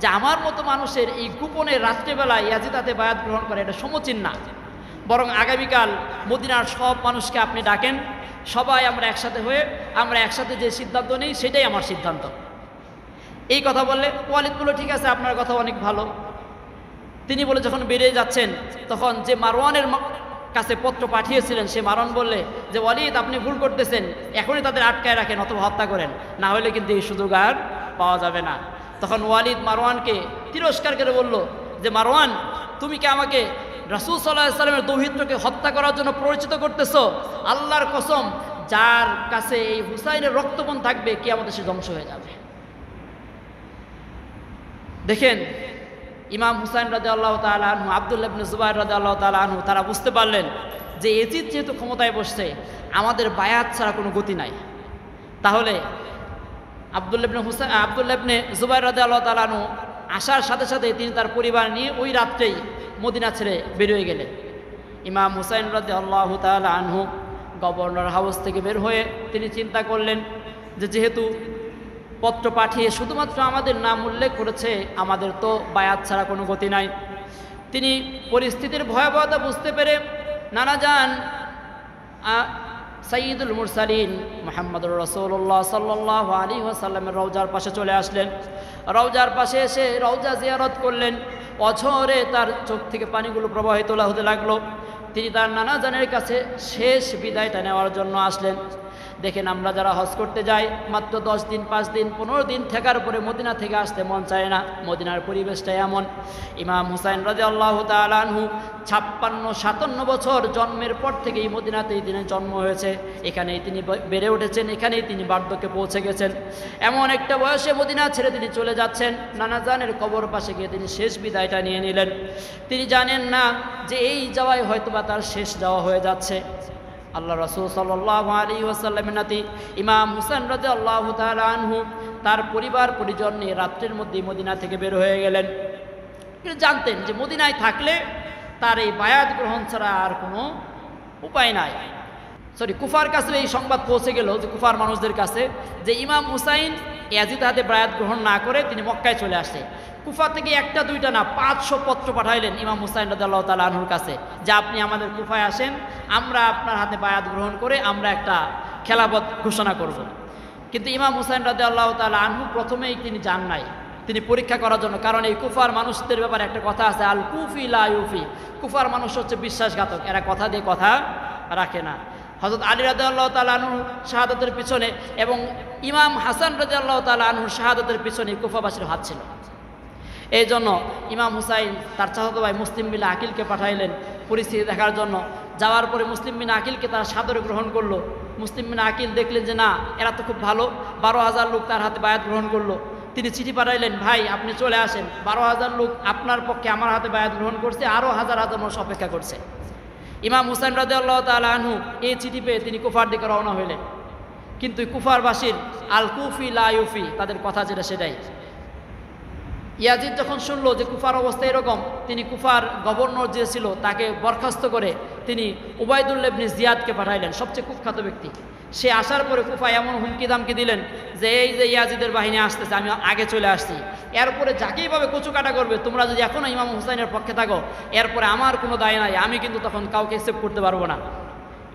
যে আমার মতো মানুষের এই গোপনে রাত্রেবেলায় ইয়াজিদাতে বায়াত গ্রহণ করে এটা সমীচীন না, বরং আগামীকাল মদিনার সব মানুষকে আপনি ডাকেন, সবাই আমরা একসাথে হয়ে আমরা একসাথে যে সিদ্ধান্ত নেই সেটাই আমার সিদ্ধান্ত। এই কথা বললে ওয়ালিদ বলল ঠিক আছে আপনার কথা অনেক ভালো। তিনি বলে যখন বেরিয়ে যাচ্ছেন তখন যে মারওয়ানের কাছে পত্র পাঠিয়েছিলেন সে মারওয়ান বললে যে ওয়ালিদ আপনি ভুল করতেছেন, এখনই তাদের আটকায় রাখেন অথবা হত্যা করেন, না হলে কিন্তু এই সুযোগ আর পাওয়া যাবে না। তখন ওয়ালিদ মারওয়ানকে তিরস্কার করে বলল যে মারওয়ান, তুমি কি আমাকে রাসূল সাল্লাল্লাহু আলাইহি ওয়াসাল্লামের দৌহিত্রকে হত্যা করার জন্য পরিচিত করতেছো? আল্লাহর কসম, যার কাছে এই হুসাইনের রক্তপণ থাকবে কিয়ামতে সে ধ্বংস হয়ে যাবে। দেখেন ইমাম হুসাইন রাদিয়াল্লাহু তাআলা আনহু, আব্দুল্লাহ ইবনে জুবাইর রাদিয়াল্লাহু তাআলা আনহু তারা বুঝতে পারলেন যে ইয়াজিদ যেহেতু ক্ষমতায় বসছে, আমাদের বায়াত ছাড়া কোনো গতি নাই। তাহলে আব্দুল্লাহ ইবনে জুবাইর রাদিয়াল্লাহু তাআলা আনহু আসার সাথে সাথে তিনি তার পরিবার নিয়ে ওই রাত্রেই মদিনা ছেড়ে বেরিয়ে গেলেন। ইমাম হুসাইন রাদিয়াল্লাহু তাআলা আনহু গভর্নর হাউস থেকে বের হয়ে তিনি চিন্তা করলেন যে যেহেতু পত্র পাঠিয়ে শুধুমাত্র আমাদের নাম উল্লেখ করেছে, আমাদের তো বায়াত ছাড়া কোনো গতি নাই। তিনি পরিস্থিতির ভয়াবহতা বুঝতে পেরে নানাজান সাইয়্যিদুল মুরসালিন মুহাম্মদুর রাসূলুল্লাহ সাল্লাল্লাহু আলাইহি ওয়াসাল্লামের রওজার পাশে চলে আসলেন। রওজার পাশে এসে রওজা জিয়ারত করলেন। অঝরে তার চোখ থেকে পানিগুলো প্রবাহিত হতে লাগলো। তিনি তার নানাজানের কাছে শেষ বিদায়টা নেওয়ার জন্য আসলেন। দেখেন আমরা যারা হজ করতে যাই মাত্র 10 দিন 5 দিন 15 দিন থাকার পরে মদিনা থেকে আসতে মন চায় না। মদিনার পরিবেশটা এমন। ইমাম হুসাইন রাদিয়াল্লাহু তাআলা আনহু 56-57 বছর জন্মের পর থেকেই মদিনাতেই তিনি জন্ম হয়েছে, এখানেই তিনি বেড়ে উঠেছেন, এখানেই তিনি বার্ধক্যে পৌঁছে গেছেন। এমন একটা বয়সে মদিনা ছেড়ে তিনি চলে যাচ্ছেন। নানাজানের কবর পাশে গিয়ে তিনি শেষ বিদায়টা নিয়ে নিলেন। তিনি জানেন না যে এই যাওয়াই হয়তোবা তার শেষ যাওয়া হয়ে যাচ্ছে। আল্লাহ রাসূল সাল্লাল্লাহু আলাইহি ওয়াসাল্লামের নাতি ইমাম হুসাইন রাদিয়াল্লাহু তাআলা আনহু তার পরিবার পরিজন নিয়ে রাত্রের মধ্যেই মদিনা থেকে বের হয়ে গেলেন। কিন্তু জানতেন যে মদিনায় থাকলে তার এই বায়াত গ্রহণ ছাড়া আর কোনো উপায় নাই। কুফার কাছে এই সংবাদ পৌঁছে গেল যে কুফার মানুষদের কাছে যে ইমাম হুসাইন ইয়াজিদের হাতে বায়াত গ্রহণ না করে তিনি মক্কায় চলে আসে। কুফা থেকে একটা দুইটা না 500 পত্র পাঠাইলেন ইমাম হুসাইন রাদিয়াল্লাহু তাআলা আনহুর কাছে যে আপনি আমাদের কুফায় আসেন, আমরা আপনার হাতে বায়াত গ্রহণ করে আমরা একটা খেলাফত ঘোষণা করব। কিন্তু ইমাম হুসাইন রাদিয়াল্লাহু তাআলা আনহু প্রথমেই তিনি যান নাই, তিনি পরীক্ষা করার জন্য। কারণ এই কুফার মানুষদের ব্যাপারে একটা কথা আছে, আল কুফি লা ইউফি, কুফার মানুষ হচ্ছে বিশ্বাসঘাতক, এরা কথা দিয়ে কথা রাখে না। হযরত আলী রাদিয়াল্লাহু তাআলা আনহুর শাহাদাতের পিছনে এবং ইমাম হাসান রাদিয়াল্লাহু তাআলা আনহুর শাহাদাতের পিছনে কুফাবাসীর হাত ছিল। এই জন্য ইমাম হুসাইন তার চাচাতো ভাই মুসলিম বিন আকিলকে পাঠাইলেন পরিস্থিতি দেখার জন্য। যাওয়ার পরে মুসলিম বিন আকিলকে তারা সাদরে গ্রহণ করলো। মুসলিম বিন আকিল দেখলেন যে না, এরা তো খুব ভালো, 12,000 লোক তার হাতে বায়াত গ্রহণ করলো। তিনি চিঠি পাঠাইলেন, ভাই আপনি চলে আসেন, 12,000 লোক আপনার পক্ষে আমার হাতে বায়াত গ্রহণ করছে, আরও হাজার হাজার মানুষ অপেক্ষা করছে। ইমাম হুসাইন রাদিয়াল্লাহু তাআলা আনহু এই চিঠি পেয়ে তিনি কুফার দিকে রওনা হইলেন। কিন্তু কুফারবাসীর আল কুফি লা ইউফি, তাদের কথা যেটা সেটাই। ইয়াজিদ যখন শুনলো যে কুফার অবস্থা এরকম, তিনি কুফার গভর্নর যে ছিল তাকে বরখাস্ত করে তিনি উবাইদুল্লাহ ইবনে জিয়াদকে পাঠাইলেন, সবচেয়ে কুখ্যাত ব্যক্তি। সে আসার পরে কুফা এমন হুমকি দামকি দিলেন যে এই যে ইয়াজিদের বাহিনী আসতেছে, আমি আগে চলে আসছি, এরপরে যাকেইভাবে কচু কাটা করবে, তোমরা যদি এখনও ইমাম হুসাইনের পক্ষে থাকো, এরপরে আমার কোনো দায় নাই, আমি কিন্তু তখন কাউকে অ্যাকসেপ্ট করতে পারবো না।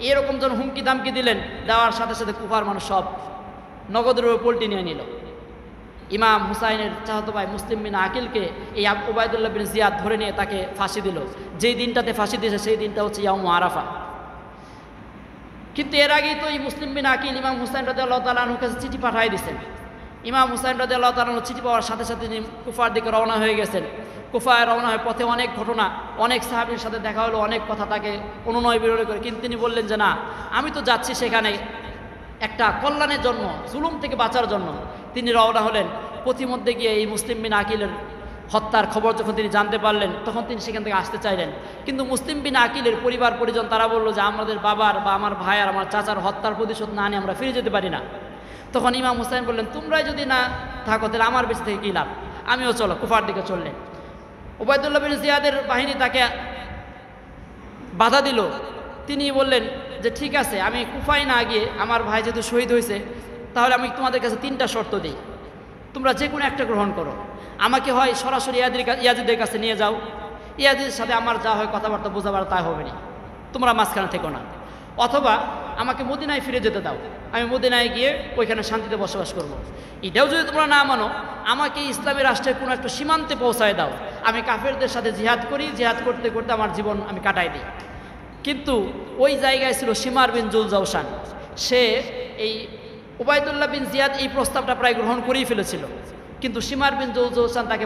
এরকম যেন হুমকি দামকি দিলেন, দেওয়ার সাথে সাথে কুফার মানুষ সব নগদের উপর পল্টি নিয়ে নিল। ইমাম হুসাইনের চাচাতো ভাই মুসলিম বিন আকিলকে এই উবাইদুল্লাহ বিন জিয়াদ ধরে নিয়ে তাকে ফাঁসি দিল। যেই দিনটাতে ফাঁসি দিয়েছে সেই দিনটা হচ্ছে ইয়াউম আরাফা। কিন্তু এর আগেই তো এই মুসলিম বিন আকিল ইমাম হুসাইন রাদিয়াল্লাহু তাআলা আনহুর কাছে চিঠি পাঠিয়ে দিয়েছেন। ইমাম হুসাইন রাদিয়াল্লাহু তাআলা আনহু চিঠি পাওয়ার সাথে সাথে তিনি কুফার দিকে রওনা হয়ে গেছেন। কুফায় রওনা হয়ে পথে অনেক ঘটনা, অনেক সাহাবীর সাথে দেখা হলো, অনেক কথা তাকে অনুনয় বিনয় করে, কিন্তু তিনি বললেন যে না, আমি তো যাচ্ছি সেখানে একটা কল্যাণের জন্য, জুলুম থেকে বাঁচার জন্য। তিনি রওনা হলেন। পথিমধ্যে গিয়ে এই মুসলিম বিন আকিলের হত্যার খবর যখন তিনি জানতে পারলেন, তখন তিনি সেখান থেকে আসতে চাইলেন। কিন্তু মুসলিম বিন আকিলের পরিবার পরিজন তারা বললো যে আমাদের বাবার বা আমার ভাইয়ার, আমার চাচার হত্যার প্রতিশোধ না নিয়ে আমরা ফিরে যেতে পারি না। তখন ইমাম হুসাইন বললেন, তোমরাই যদি না থাকো তাহলে আমার বেঁচে থেকে কী লাভ, আমিও চলো। কুফার দিকে চললেন। উবাইদুল্লাহ বিন জিয়াদের বাহিনী তাকে বাধা দিল। তিনি বললেন যে ঠিক আছে, আমি কুফায় না গিয়ে, আমার ভাই যেহেতু শহীদ হয়েছে, তাহলে আমি তোমাদের কাছে 3টা শর্ত দিই, তোমরা যে কোনো একটা গ্রহণ করো। আমাকে হয় সরাসরি ইয়াজিদের কাছে নিয়ে যাও, ইয়াজিদের সাথে আমার যা হয় কথাবার্তা বোঝাবার তা হবে না, তোমরা মাঝখানে থেকো না। অথবা আমাকে মদিনায় ফিরে যেতে দাও, আমি মদিনায় গিয়ে ওইখানে শান্তিতে বসবাস করব। এটাও যদি তোমরা না মানো, আমাকে ইসলামী রাষ্ট্রের কোনো একটা সীমান্তে পৌঁছায় দাও, আমি কাফেরদের সাথে জিহাদ করি, জিহাদ করতে করতে আমার জীবন আমি কাটাই দিই। কিন্তু ওই জায়গায় ছিল শিমার বিন জুলজাওশান। সে এই উবাইদুল্লাহ বিন জিয়াদ এই প্রস্তাবটা প্রায় গ্রহণ করেই ফেলেছিল, কিন্তু শিমার বিন জুলজাওশান তাকে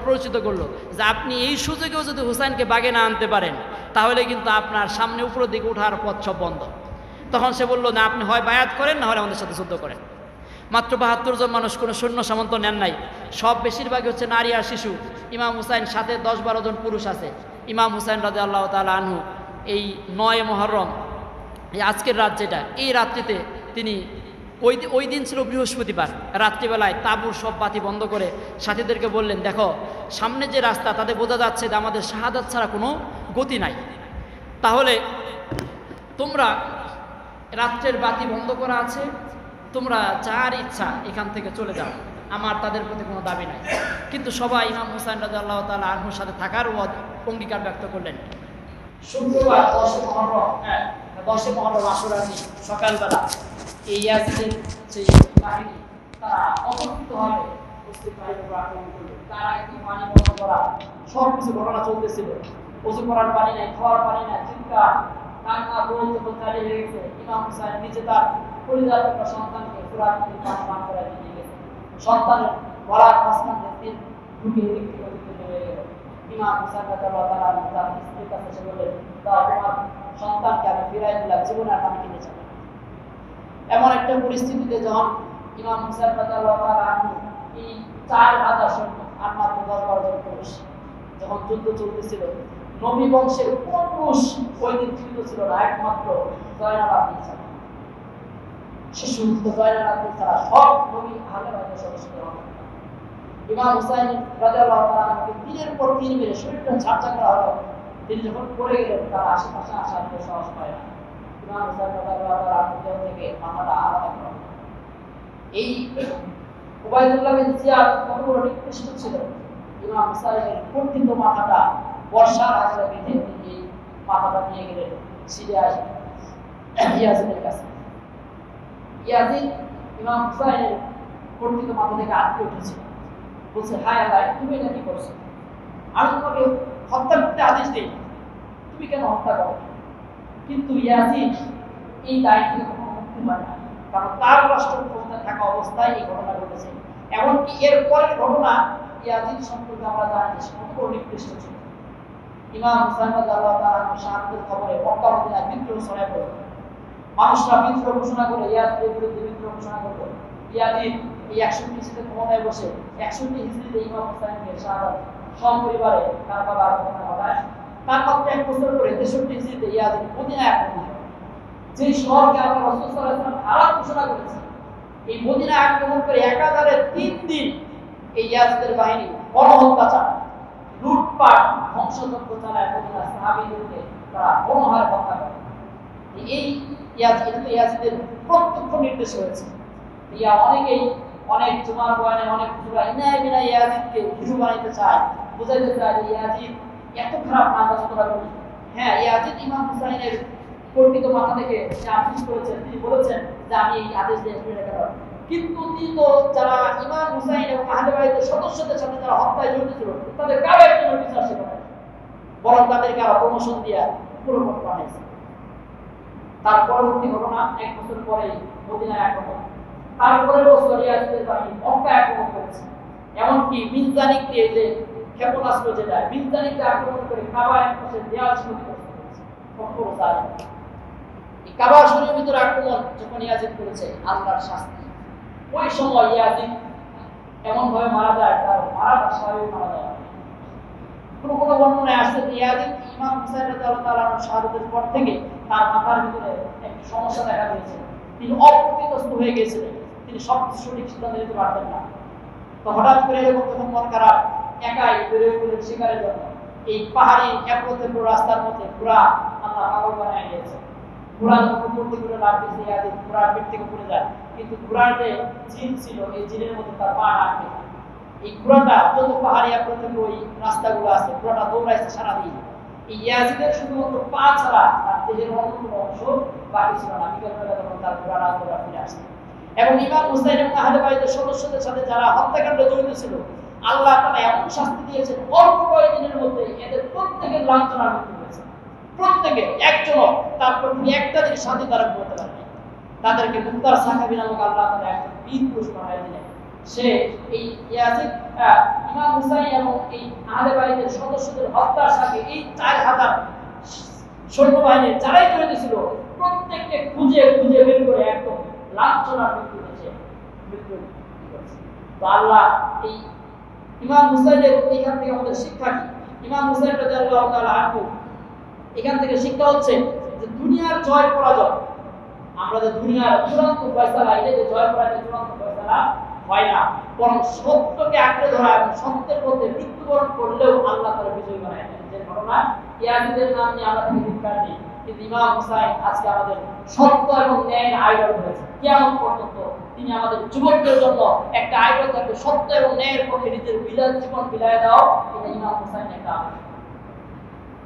প্ররোচিত করলো যে আপনি এই সুযোগেও যদি হুসাইনকে বাগে না আনতে পারেন, তাহলে কিন্তু আপনার সামনে উপরের দিকে ওঠার পথ সব বন্ধ। তখন সে বলল, না, আপনি হয় বায়াত করেন, না হলে আমাদের সাথে যুদ্ধ করেন। মাত্র 72 জন মানুষ, কোনো সৈন্য সামন্ত নেন নাই, সব বেশিরভাগই হচ্ছে নারী আর শিশু। ইমাম হুসাইন সাথে 10-12 জন পুরুষ আছে। ইমাম হুসাইন রাদিয়াল্লাহু তাআলা আনহু এই 9 মুহররম, এই আজকের রাত যেটা, এই রাত্রিতে তিনি ওই দিন ছিল বৃহস্পতিবার, রাত্রিবেলায় তাঁবুর সব বাতি বন্ধ করে সাথীদেরকে বললেন, দেখো সামনে যে রাস্তা, তাতে বোঝা যাচ্ছে যে আমাদের শাহাদাত ছাড়া কোনো গতি নাই, তাহলে তোমরা, রাত্রের বাতি বন্ধ করা আছে, তোমরা যার ইচ্ছা এখান থেকে চলে যাও, আমার তাদের প্রতি কোনো দাবি নাই। কিন্তু সবাই ইমাম হুসাইন রাদিয়াল্লাহু তাআলা আনহুর সাথে থাকার অঙ্গীকার ব্যক্ত করলেন। শুক্রবার 10 মুহররম আশুরা দিন সকালবেলা এই ইয়াজিদের যে বাহিনী, তারা অতর্কিতভাবে মুসলিম বাহিনীর উপর আক্রমণ করল। তারা একটি পানি বন্ধ করা, সব কিছু ঘটনা চলতেছিল। ওযু করার পানি নাই, খাওয়ার পানি নাই, চিৎকার কান্না রোল যখন চালিয়ে হয়ে গেছে, ইমাম হুসাইন নিজে তার পরিবার একটা সন্তানকে ফুরাত নদীর পানি পান করে নিয়ে গেছে। সন্তানের গলার মাঝখান থেকে ঢুকে দিক থেকে ওদিকে নেমে গেল। ইমাম হুসাইন রাদিয়াল্লাহু তাআলা তার স্ত্রীর কাছে এসে বললেন, তোমার সন্তানকে আমি ফিরাই দিলাম, জীবনে আর পানি কিনে যাবে। এমন একটা পরিস্থিতিতে যখন ইমাম হুসাইন রাদিয়াল্লাহু তাআলা এই 4000 সৈন্য আর মাত্র 10-12 জন পুরুষ, যখন যুদ্ধ চলতেছিল, নবী বংশের কোন পুরুষ ওই দিন জীবিত ছিল না, একমাত্র জয়নাল আবদিন ছাড়া। শিশু জয়নাল আবদিন ছাড়া সব নবী আহলে বাইতের সদস্যদের অন্তর্ভুক্ত। ইমাম হুসাইন রাদিয়াল্লাহু তাআলা আনহুকে দিনের পর দিন মেরে শরীরটা ঝাঁঝা করা হলো। তিনি যখন পড়ে গেলেন তার আশেপাশে আসার কেউ সাহস পায় না। ইমাম হুসাইন রাদিয়াল্লাহু তাআলা আনহু দেহ থেকে মাথাটা আলাদা করা হলো। এই উবাইদুল্লাহ বিন জিয়াদ কত বড় নিকৃষ্ট ছিল। ইমাম হুসাইনের কর্তৃত মাথাটা বর্ষার আগে বেঁধে তিনি মাথাটা নিয়ে গেলেন সিরিয়ায় ইয়াজিদের কাছে। ইয়াজিদ ইমাম হুসাইনের কর্তৃত মাথা থেকে আটকে উঠেছে, বলছে, হায় আল্লাহ, তুমি এটা কি করছো? আমি তোমাকে হত্যা করতে আদেশ দিই, তুমি কেন হত্যা করো? কিন্তু ইয়াজিদ এই দায় থেকে কখনো মুক্তি পায় না, কারণ তার রাষ্ট্র ক্ষমতায় থাকা অবস্থায় এই ঘটনা ঘটেছে। এমনকি এর পরের ঘটনা ইয়াজিদ সম্পর্কে আমরা জানি যে কত বড় নিকৃষ্ট ছিল। ইমাম হুসাইন রাদিয়াল্লাহু তাআলা শাহাদাতের খবরে মক্কা মদিনায় বিদ্রোহ ছড়ায় পড়ল। মানুষরা বিদ্রোহ ঘোষণা করে ইয়াজিদের বিরুদ্ধে বিদ্রোহ ঘোষণা করল। ইয়াজিদ এই 61 হিজরিতে ক্ষমতায় বসে 61 হিজরিতে ইমাম হুসাইনকে শাহাদাত সপরিবারে কারবালার ঘটনা ঘটায়। তার মাত্র 1 বছর পরে 63 হিজরিতে ইয়াজিদ মদিনায় আক্রমণ করে। যে শহরকে আল্লাহ রাসূল সাল্লাল্লাহু আলাইহি ওয়াসাল্লাম হারাম ঘোষণা করেছেন, এই মদিনায় আক্রমণ করে একাধারে 3 দিন এই ইয়াজিদের বাহিনী গণহত্যা চালায়, লুটপাট ধ্বংসযজ্ঞ চালায়, মদিনার সাহাবীদেরকে তারা গণহারে হত্যা করে। এই ইয়াজিদের প্রত্যক্ষ নির্দেশ হয়েছে। অনেকেই অনেক জুমার বয়ানে অনেক হুজুরা ইনায় বিনায় ইয়াজিদকে হিরো বানাইতে চায়, বুঝাইতে চায় যে ইয়াজিদ এত খারাপ না করা করি। হ্যাঁ, ইয়াজিদ ইমাম হুসাইনের কর্তৃত মাথা থেকে যে আদেশ করেছেন, তিনি বলেছেন যে আমি এই আদেশ দিয়ে ফিরে গেলাম, কিন্তু তিনি তো যারা ইমাম হুসাইন এবং আহলে বাইতের সদস্যদের সাথে যারা হত্যায় জড়িত ছিল তাদের কারো একজনের বিচার ছিল না, বরং তাদেরকে আরো প্রমোশন দিয়ে পুরোপুরি বানাইছে। তার পরবর্তী ঘটনা 1 বছর পরে মদিনায় আক্রমণ, তারপরের বছর ইয়াজিদের বাহিনী মক্কায় আক্রমণ করেছে। এমনকি মিনজানিক দিয়ে যে ক্ষেপণাস্ত্র যেটা মিনজানিককে আক্রমণ করে কাবার পাশের দেয়াল ক্ষতিগ্রস্ত করেছে। এই কাবা শরীফের ভিতরে আক্রমণ যখন ইয়াজিদ করেছে, আল্লাহর শাস্তি। ওই সময় ইয়াজিদ এমন ভাবে মারা যায়, তার মারাটা স্বাভাবিক মারা যায়। কোনো কোনো বর্ণনায় আসছে যে ইয়াজিদ ইমাম হুসাইন রাদিয়াল্লাহু তাআলা শাহাদাতের পর থেকে তার মাথার ভিতরে একটি সমস্যা দেখা দিয়েছে। তিনি অপ্রতিতস্থ হয়ে গিয়েছিলেন, তিনি সঠিক সিদ্ধান্ত নিতে পারতেন না। তো হঠাৎ করে এরকম যখন মন খারাপ, একাই বেরিয়ে পড়লেন শিকারের জন্য। এই পাহাড়ি একপ্রতিপুর রাস্তার মধ্যে ঘোড়া আল্লাহ পাগল বানিয়ে দিয়েছে। ঘোড়া যখন পড়তে করে লাভ দিয়েছে, ইয়াজিদ ঘোড়ার পেট থেকে পড়ে যায়, কিন্তু ঘোড়ার যে জিন ছিল এই জিনের মধ্যে তার পা আটকে। এই ঘোড়াটা যত পাহাড়ি একপ্রতিপুর ওই রাস্তাগুলো আছে, ঘোড়াটা দৌড়াইছে সারাদিন। এই ইয়াজিদের শুধুমাত্র পা ছাড়া তার দেহের অন্য কোনো অংশ বাকি ছিল না। বিকেলবেলা যখন তার ঘোড়া রাজদৌড়া ফিরে আসে, এবং ইমাম হুসাইন এবং আহলে বাইতের সদস্যদের সাথে যারা হত্যাকাণ্ডে জড়িত ছিল, আল্লাহ তাআলা এমন শাস্তি দিয়েছেন, অল্প কয়েকদিনের মধ্যে এদের প্রত্যেকের লাঞ্ছনার মৃত্যু হয়েছে। প্রত্যেকে, একজনও তারপর তিনি একটা দিন শান্তি ধারণ করতে পারেনি। তাদেরকে মুক্তার সাহাবী নামক আল্লাহ তাআলা একজন বীর পুরুষ বানিয়ে দিলেন। সে এই ইয়াজিদ ইমাম হুসাইন এবং এই আহলে বাইতের সদস্যদের হত্যার সাথে এই 4000 সৈন্যবাহিনীর যারাই জড়িত ছিল প্রত্যেককে খুঁজে খুঁজে বের করে একদম লাঞ্ছনার মৃত্যু হয়েছে। তো আল্লাহ এই ইমাম হুসাইনের এখান থেকে আমাদের শিক্ষা কি? ইমাম হুসাইন রাদিয়াল্লাহু তাআলা আনহু এখান থেকে শিক্ষা হচ্ছে যে দুনিয়ার জয় পরাজয়, আমরা যে দুনিয়ার চূড়ান্ত ফয়সালা, এটা যে জয় পরাজয় চূড়ান্ত ফয়সালা হয় না, বরং সত্যকে আঁকড়ে ধরা এবং সত্যের মধ্যে মৃত্যুবরণ করলেও আল্লাহ তাআলা বিজয় বানায় দেন। যে ঘটনা ইয়াজিদের নাম নিয়ে আমরা তাকে ধিক্কার দিই, কিন্তু ইমাম হুসাইন আজকে আমাদের সত্য এবং ন্যায়ের আইডল হয়েছে। কিয়ামত পর্যন্ত তিনি আমাদের যুবকদের জন্য একটা আইডল থাকবে, সত্য এবং ন্যায়ের পক্ষে নিজের জীবন বিলায় দাও, এটা ইমাম হুসাইনের একটা আমল।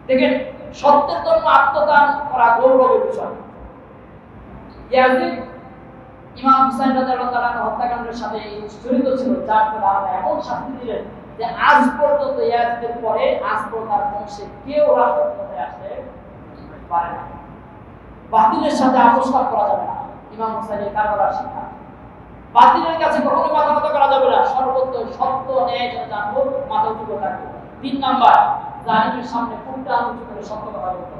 দেখেন, সত্যের জন্য আত্মদান করা গৌরবের বিষয়। ইয়াজিদ ইমাম হুসাইন রাদিয়াল্লাহু তাআলা হত্যাকাণ্ডের সাথে জড়িত ছিল, যার ফলে আল্লাহ এমন শাস্তি দিলেন যে আজ পর্যন্ত ইয়াজিদের পরে আজ পর্যন্ত তার বংশে কেউ রাষ্ট্রপতিতে আসতে পারে না। বাতিলের সাথে আপোষপাত করা যাবে না, ইমাম হুসাইনের কারবালার শিক্ষা। বাতিলের কাছে কখনো মাথা নত করা যাবে না, সর্বত্র সত্য ন্যায় যেন জানবো, মাথা উঁচু করে থাকবো। 3 নাম্বার, জালিমের সামনে ফুটটা উঁচু করে সত্য কথা বলতে